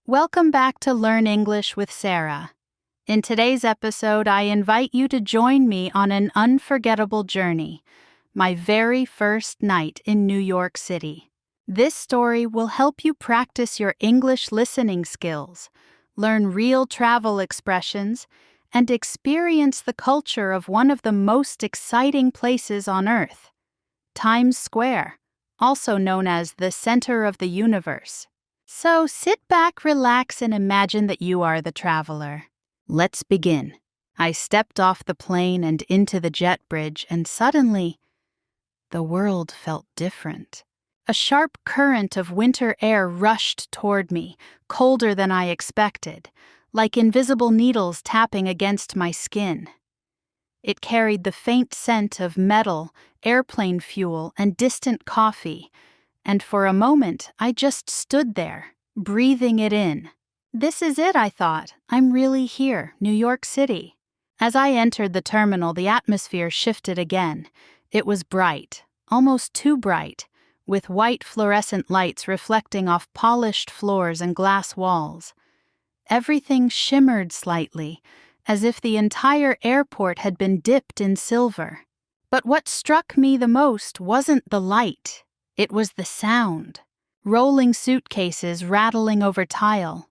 Welcome back to Learn English with Sara. In today's episode, I invite you to join me on an unforgettable journey, my very first night in New York City. This story will help you practice your English listening skills, learn real travel expressions, and experience the culture of one of the most exciting places on Earth, Times Square, also known as the center of the universe. So sit back, relax, and imagine that you are the traveler. Let's begin. I stepped off the plane and into the jet bridge, and suddenly, the world felt different. A sharp current of winter air rushed toward me, colder than I expected, like invisible needles tapping against my skin. It carried the faint scent of metal, airplane fuel, and distant coffee, and for a moment I just stood there, breathing it in. This is it, I thought. I'm really here, New York City. As I entered the terminal, the atmosphere shifted again. It was bright, almost too bright, with white fluorescent lights reflecting off polished floors and glass walls. Everything shimmered slightly, as if the entire airport had been dipped in silver. But what struck me the most wasn't the light. It was the sound. Rolling suitcases rattling over tile,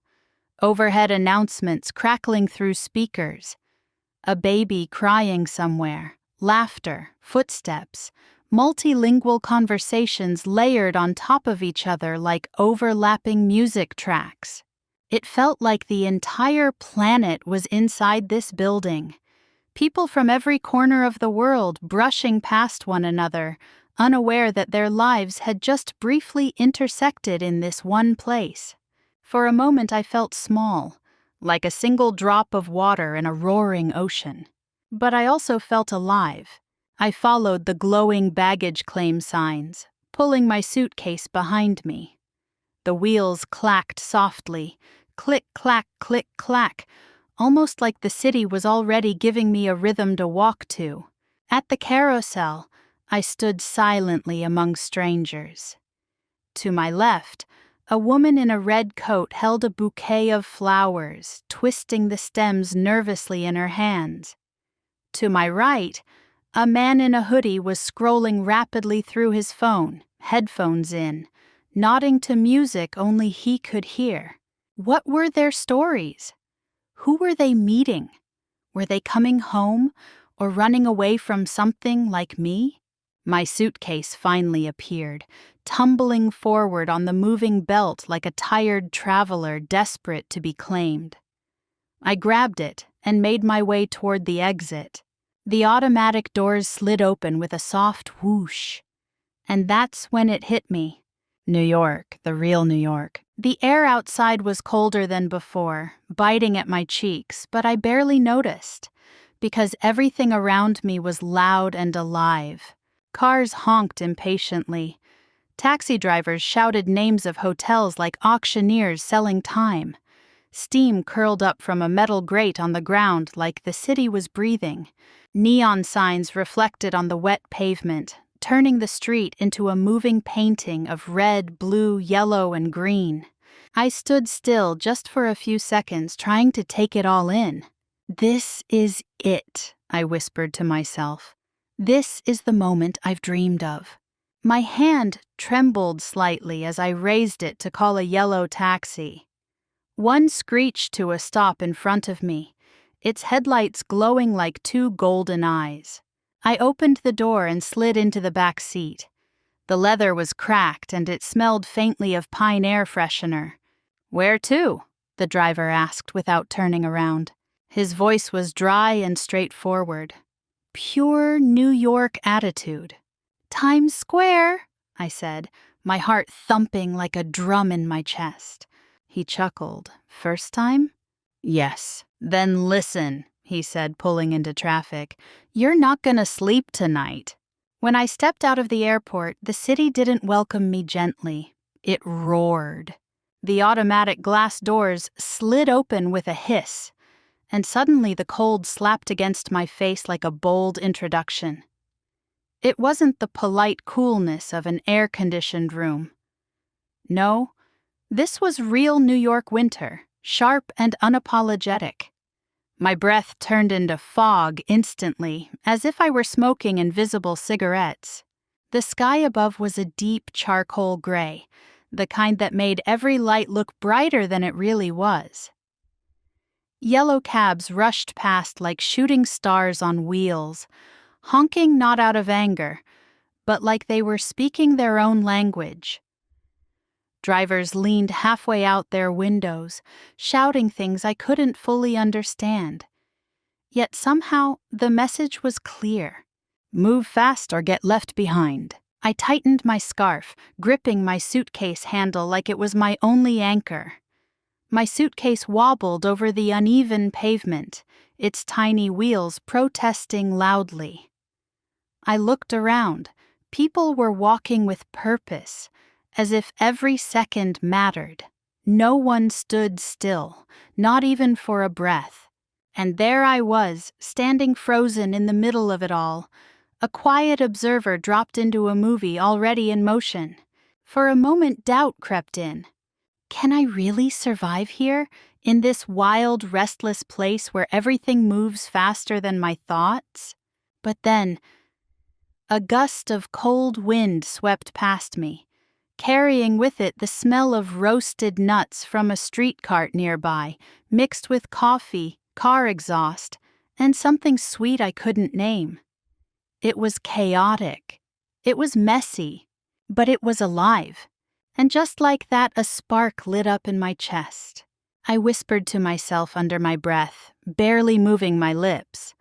overhead announcements crackling through speakers, a baby crying somewhere, laughter, footsteps, multilingual conversations layered on top of each other like overlapping music tracks. It felt like the entire planet was inside this building. People from every corner of the world brushing past one another, unaware that their lives had just briefly intersected in this one place. For a moment I felt small, like a single drop of water in a roaring ocean. But I also felt alive. I followed the glowing baggage claim signs, pulling my suitcase behind me. The wheels clacked softly, click, clack, click, clack, almost like the city was already giving me a rhythm to walk to. At the carousel, I stood silently among strangers. To my left, a woman in a red coat held a bouquet of flowers, twisting the stems nervously in her hands. To my right, a man in a hoodie was scrolling rapidly through his phone, headphones in, nodding to music only he could hear. What were their stories? Who were they meeting? Were they coming home or running away from something like me? My suitcase finally appeared, tumbling forward on the moving belt like a tired traveler desperate to be claimed. I grabbed it and made my way toward the exit. The automatic doors slid open with a soft whoosh. And that's when it hit me. New York, the real New York. The air outside was colder than before, biting at my cheeks, but I barely noticed, because everything around me was loud and alive. Cars honked impatiently. Taxi drivers shouted names of hotels like auctioneers selling time. Steam curled up from a metal grate on the ground like the city was breathing. Neon signs reflected on the wet pavement, turning the street into a moving painting of red, blue, yellow, and green. I stood still just for a few seconds, trying to take it all in. "This is it," I whispered to myself. "This is the moment I've dreamed of." My hand trembled slightly as I raised it to call a yellow taxi. One screeched to a stop in front of me, its headlights glowing like two golden eyes. I opened the door and slid into the back seat. The leather was cracked and it smelled faintly of pine air freshener. "Where to?" the driver asked without turning around. His voice was dry and straightforward. Pure New York attitude. "Times Square," I said, my heart thumping like a drum in my chest. He chuckled. "First time?" "Yes." "Then listen," he said, pulling into traffic. "You're not gonna sleep tonight." When I stepped out of the airport, the city didn't welcome me gently. It roared. The automatic glass doors slid open with a hiss, and suddenly the cold slapped against my face like a bold introduction. It wasn't the polite coolness of an air-conditioned room. No, This was real New York winter, sharp and unapologetic. My breath turned into fog instantly, as if I were smoking invisible cigarettes. The sky above was a deep charcoal gray, the kind that made every light look brighter than it really was. Yellow cabs rushed past like shooting stars on wheels, honking not out of anger, but like they were speaking their own language. Drivers leaned halfway out their windows, shouting things I couldn't fully understand. Yet somehow the message was clear. Move fast or get left behind. I tightened my scarf, gripping my suitcase handle like it was my only anchor. My suitcase wobbled over the uneven pavement, its tiny wheels protesting loudly. I looked around. People were walking with purpose, as if every second mattered. No one stood still, not even for a breath. And there I was, standing frozen in the middle of it all, a quiet observer dropped into a movie already in motion. For a moment doubt crept in. Can I really survive here, in this wild, restless place where everything moves faster than my thoughts? But then, a gust of cold wind swept past me, carrying with it the smell of roasted nuts from a street cart nearby, mixed with coffee, car exhaust, and something sweet I couldn't name. It was chaotic. It was messy, but it was alive. And just like that, a spark lit up in my chest. I whispered to myself under my breath, barely moving my lips.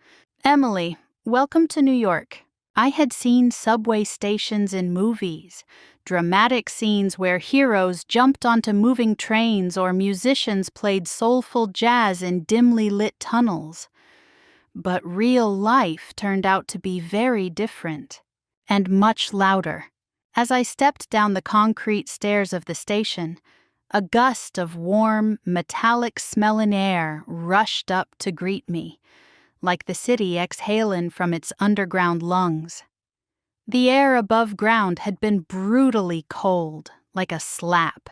Emily, welcome to New York. I had seen subway stations in movies, dramatic scenes where heroes jumped onto moving trains or musicians played soulful jazz in dimly lit tunnels. But real life turned out to be very different, and much louder. As I stepped down the concrete stairs of the station, a gust of warm, metallic-smelling air rushed up to greet me, like the city exhaling from its underground lungs. The air above ground had been brutally cold, like a slap.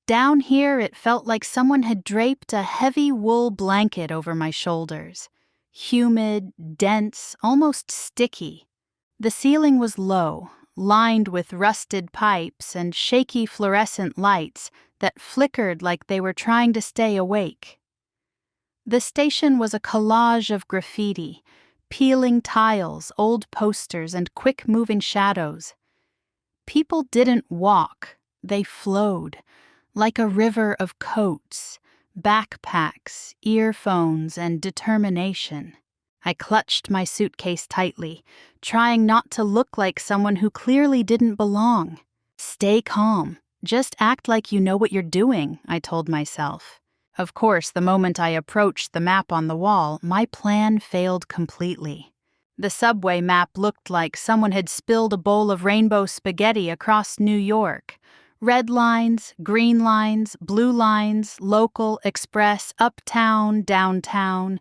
Down here it felt like someone had draped a heavy wool blanket over my shoulders. Humid, dense, almost sticky. The ceiling was low, lined with rusted pipes and shaky fluorescent lights that flickered like they were trying to stay awake. The station was a collage of graffiti, peeling tiles, old posters, and quick-moving shadows. People didn't walk, they flowed, like a river of coats, backpacks, earphones, and determination. I clutched my suitcase tightly, trying not to look like someone who clearly didn't belong. Stay calm. Just act like you know what you're doing, I told myself. Of course, the moment I approached the map on the wall, my plan failed completely. The subway map looked like someone had spilled a bowl of rainbow spaghetti across New York. Red lines, green lines, blue lines, local, express, uptown, downtown,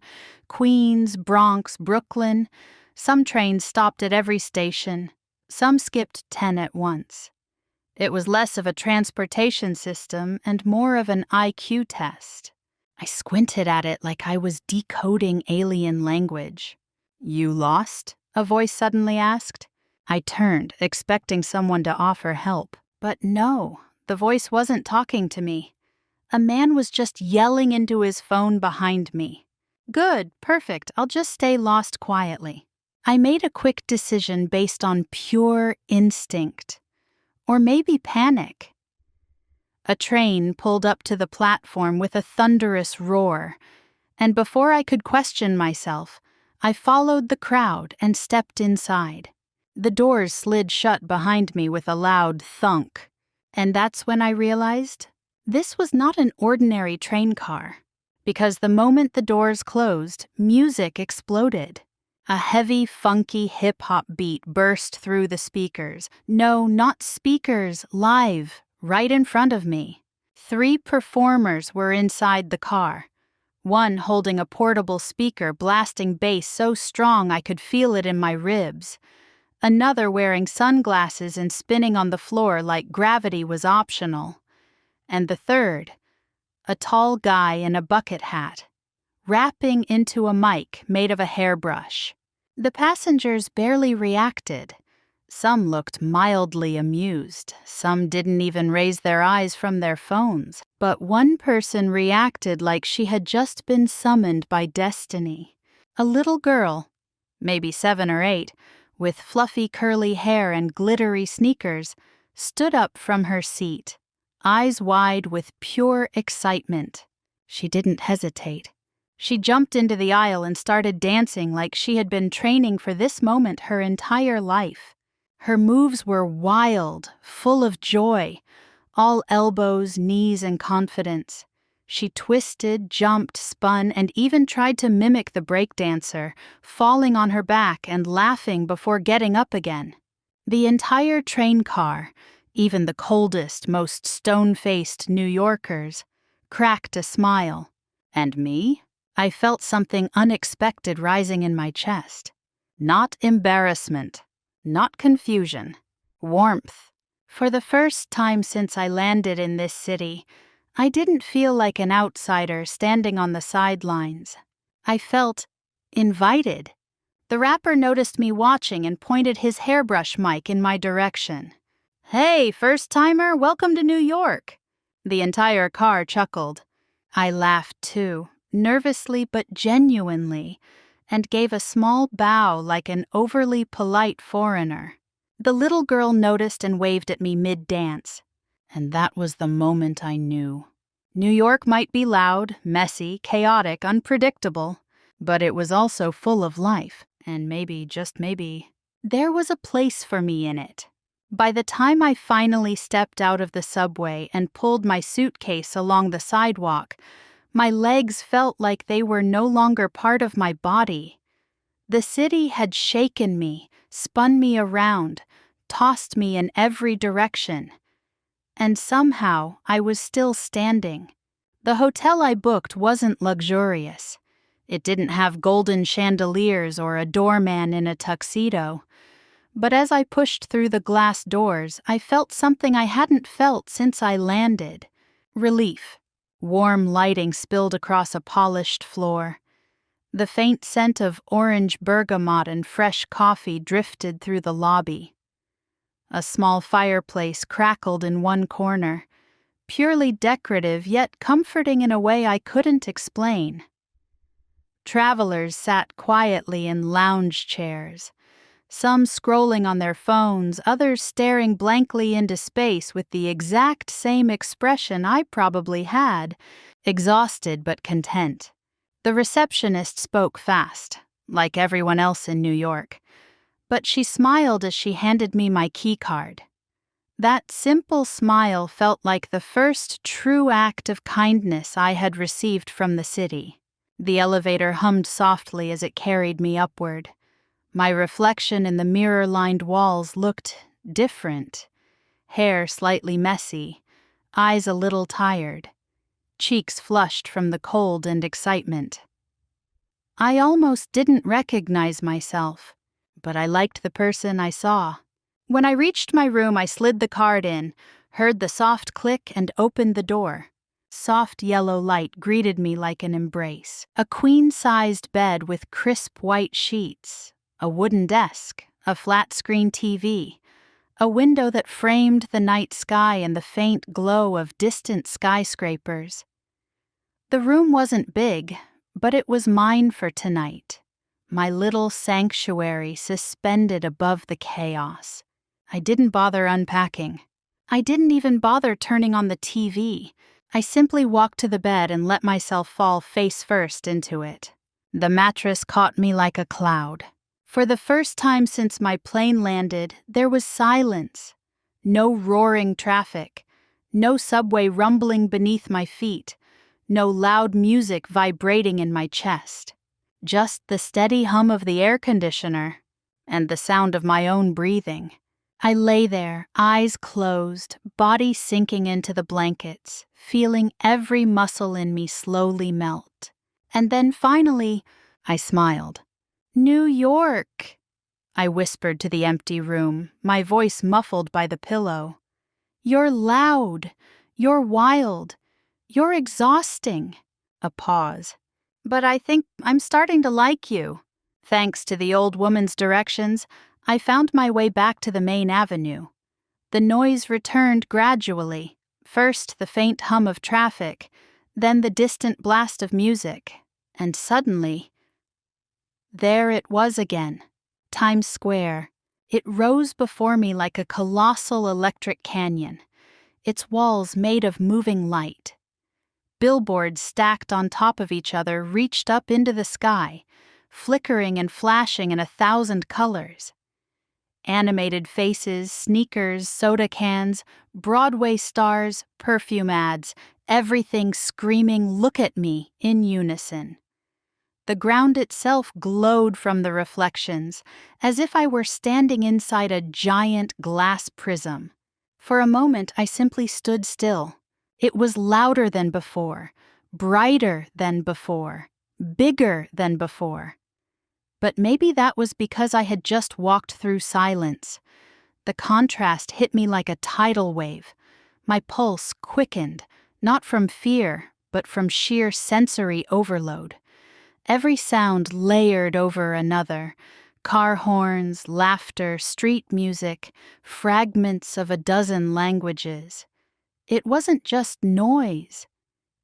Queens, Bronx, Brooklyn. Some trains stopped at every station. Some skipped 10 at once. It was less of a transportation system and more of an IQ test. I squinted at it like I was decoding alien language. "You lost?" a voice suddenly asked. I turned, expecting someone to offer help. But no, the voice wasn't talking to me. A man was just yelling into his phone behind me. Good, perfect, I'll just stay lost quietly. I made a quick decision based on pure instinct. Or maybe panic. A train pulled up to the platform with a thunderous roar, and before I could question myself, I followed the crowd and stepped inside. The doors slid shut behind me with a loud thunk, and that's when I realized this was not an ordinary train car, because the moment the doors closed, music exploded. A heavy, funky hip-hop beat burst through the speakers. No, not speakers, live, right in front of me. 3 performers were inside the car. One holding a portable speaker blasting bass so strong I could feel it in my ribs. Another wearing sunglasses and spinning on the floor like gravity was optional. and the third, a tall guy in a bucket hat, rapping into a mic made of a hairbrush. The passengers barely reacted. Some looked mildly amused, some didn't even raise their eyes from their phones, but one person reacted like she had just been summoned by destiny. A little girl, maybe 7 or 8, with fluffy curly hair and glittery sneakers, stood up from her seat, eyes wide with pure excitement. She didn't hesitate. She jumped into the aisle and started dancing like she had been training for this moment her entire life. Her moves were wild, full of joy, all elbows, knees, and confidence. She twisted, jumped, spun, and even tried to mimic the breakdancer, falling on her back and laughing before getting up again. The entire train car, even the coldest, most stone-faced New Yorkers, cracked a smile. And me? I felt something unexpected rising in my chest. Not embarrassment, not confusion, warmth. For the first time since I landed in this city, I didn't feel like an outsider standing on the sidelines. I felt invited. The rapper noticed me watching and pointed his hairbrush mic in my direction. "Hey, first-timer, welcome to New York." The entire car chuckled. I laughed too, nervously but genuinely, and gave a small bow like an overly polite foreigner. The little girl noticed and waved at me mid-dance, and that was the moment I knew. New York might be loud, messy, chaotic, unpredictable, but it was also full of life, and maybe, just maybe, there was a place for me in it. By the time I finally stepped out of the subway and pulled my suitcase along the sidewalk, my legs felt like they were no longer part of my body. The city had shaken me, spun me around, tossed me in every direction. And somehow I was still standing. The hotel I booked wasn't luxurious. It didn't have golden chandeliers or a doorman in a tuxedo. But as I pushed through the glass doors, I felt something I hadn't felt since I landed. Relief. Warm lighting spilled across a polished floor. The faint scent of orange bergamot and fresh coffee drifted through the lobby. A small fireplace crackled in one corner, purely decorative yet comforting in a way I couldn't explain. Travelers sat quietly in lounge chairs, some scrolling on their phones, others staring blankly into space with the exact same expression I probably had, exhausted but content. The receptionist spoke fast, like everyone else in New York, but she smiled as she handed me my keycard. That simple smile felt like the first true act of kindness I had received from the city. The elevator hummed softly as it carried me upward. My reflection in the mirror-lined walls looked different. Hair slightly messy, eyes a little tired, cheeks flushed from the cold and excitement. I almost didn't recognize myself, but I liked the person I saw. When I reached my room, I slid the card in, heard the soft click, and opened the door. Soft yellow light greeted me like an embrace. A queen-sized bed with crisp white sheets, a wooden desk, a flat-screen TV, a window that framed the night sky and the faint glow of distant skyscrapers. The room wasn't big, but it was mine for tonight, my little sanctuary suspended above the chaos. I didn't bother unpacking. I didn't even bother turning on the TV. I simply walked to the bed and let myself fall face first into it. The mattress caught me like a cloud. For the first time since my plane landed, there was silence. No roaring traffic, no subway rumbling beneath my feet, no loud music vibrating in my chest. Just the steady hum of the air conditioner and the sound of my own breathing. I lay there, eyes closed, body sinking into the blankets, feeling every muscle in me slowly melt. And then finally, I smiled. "New York," I whispered to the empty room, my voice muffled by the pillow. "You're loud. You're wild. You're exhausting." A pause. "But I think I'm starting to like you." Thanks to the old woman's directions, I found my way back to the main avenue. The noise returned gradually, first the faint hum of traffic, then the distant blast of music, and suddenly, there it was again, Times Square. It rose before me like a colossal electric canyon, its walls made of moving light. Billboards stacked on top of each other reached up into the sky, flickering and flashing in 1,000 colors. Animated faces, sneakers, soda cans, Broadway stars, perfume ads, everything screaming, "Look at me," in unison. The ground itself glowed from the reflections, as if I were standing inside a giant glass prism. For a moment, I simply stood still. It was louder than before, brighter than before, bigger than before. But maybe that was because I had just walked through silence. The contrast hit me like a tidal wave. My pulse quickened, not from fear, but from sheer sensory overload. Every sound layered over another: car horns, laughter, street music, fragments of a dozen languages. It wasn't just noise.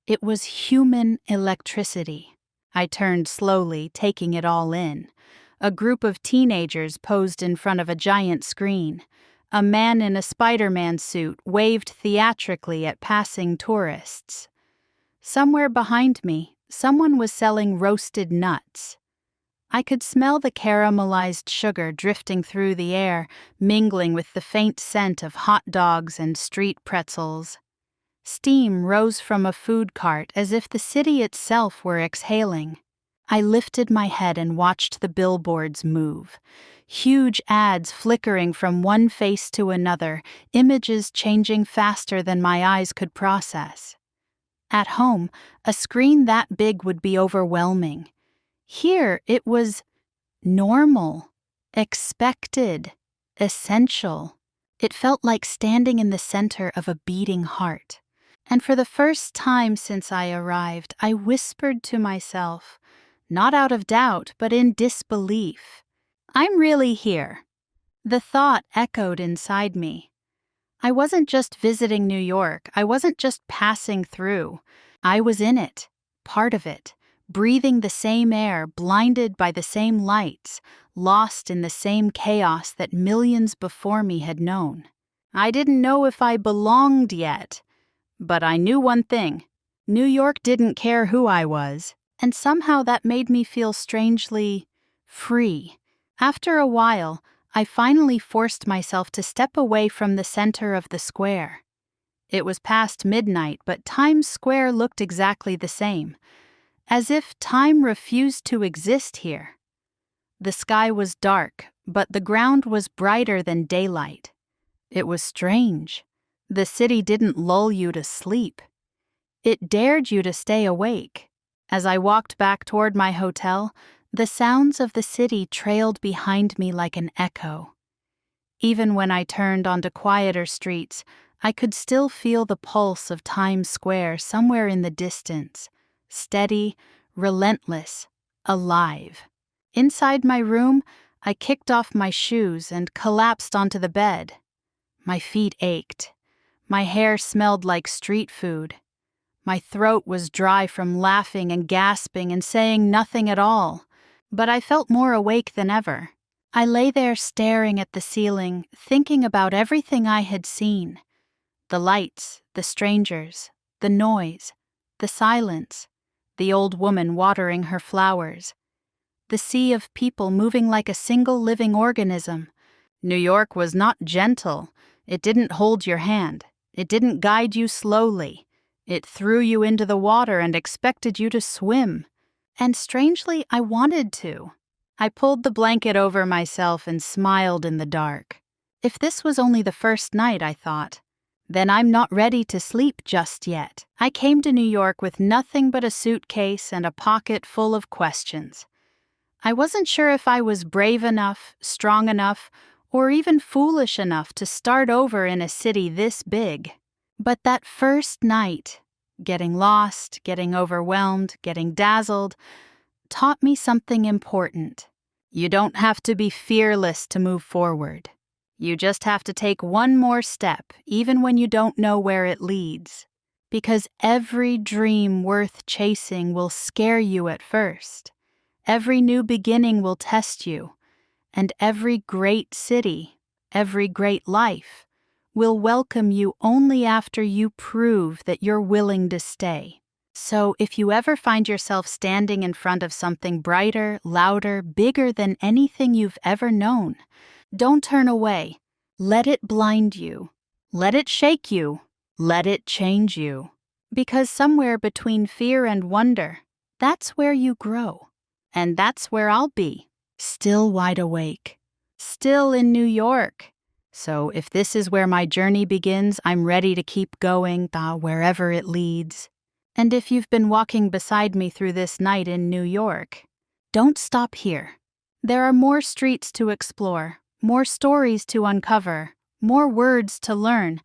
It was human electricity. I turned slowly, taking it all in. A group of teenagers posed in front of a giant screen. A man in a Spider-Man suit waved theatrically at passing tourists. Somewhere behind me, someone was selling roasted nuts. I could smell the caramelized sugar drifting through the air, mingling with the faint scent of hot dogs and street pretzels. Steam rose from a food cart as if the city itself were exhaling. I lifted my head and watched the billboards move. Huge ads flickering from one face to another, images changing faster than my eyes could process. At home, a screen that big would be overwhelming. Here, it was normal, expected, essential. It felt like standing in the center of a beating heart. And for the first time since I arrived, I whispered to myself, not out of doubt, but in disbelief, "I'm really here." The thought echoed inside me. I wasn't just visiting New York. I wasn't just passing through. I was in it, part of it, breathing the same air, blinded by the same lights, lost in the same chaos that millions before me had known. I didn't know if I belonged yet, but I knew one thing: New York didn't care who I was, and somehow that made me feel strangely free. After a while, I finally forced myself to step away from the center of the square. It was past midnight, but Times Square looked exactly the same, as if time refused to exist here. The sky was dark, but the ground was brighter than daylight. It was strange. The city didn't lull you to sleep. It dared you to stay awake. As I walked back toward my hotel, the sounds of the city trailed behind me like an echo. Even when I turned onto quieter streets, I could still feel the pulse of Times Square somewhere in the distance, steady, relentless, alive. Inside my room, I kicked off my shoes and collapsed onto the bed. My feet ached. My hair smelled like street food. My throat was dry from laughing and gasping and saying nothing at all. But I felt more awake than ever. I lay there staring at the ceiling, thinking about everything I had seen. The lights, the strangers, the noise, the silence, the old woman watering her flowers, the sea of people moving like a single living organism. New York was not gentle. It didn't hold your hand. It didn't guide you slowly. It threw you into the water and expected you to swim. And strangely, I wanted to. I pulled the blanket over myself and smiled in the dark. If this was only the first night, I thought, then I'm not ready to sleep just yet. I came to New York with nothing but a suitcase and a pocket full of questions. I wasn't sure if I was brave enough, strong enough, or even foolish enough to start over in a city this big. But that first night, getting lost, getting overwhelmed, getting dazzled, taught me something important. You don't have to be fearless to move forward. You just have to take one more step, even when you don't know where it leads. Because every dream worth chasing will scare you at first. Every new beginning will test you. And every great city, every great life, will welcome you only after you prove that you're willing to stay. So if you ever find yourself standing in front of something brighter, louder, bigger than anything you've ever known, don't turn away. Let it blind you. Let it shake you. Let it change you. Because somewhere between fear and wonder, that's where you grow. And that's where I'll be, still wide awake, still in New York. So if this is where my journey begins, I'm ready to keep going, wherever it leads. And if you've been walking beside me through this night in New York, don't stop here. There are more streets to explore, more stories to uncover, more words to learn,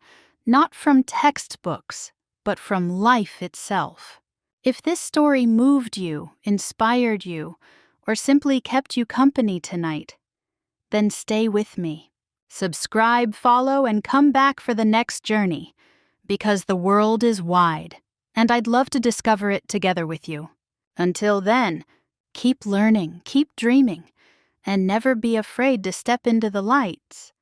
not from textbooks, but from life itself. If this story moved you, inspired you, or simply kept you company tonight, then stay with me. Subscribe, follow, and come back for the next journey, because the world is wide, and I'd love to discover it together with you. Until then, keep learning, keep dreaming, and never be afraid to step into the lights.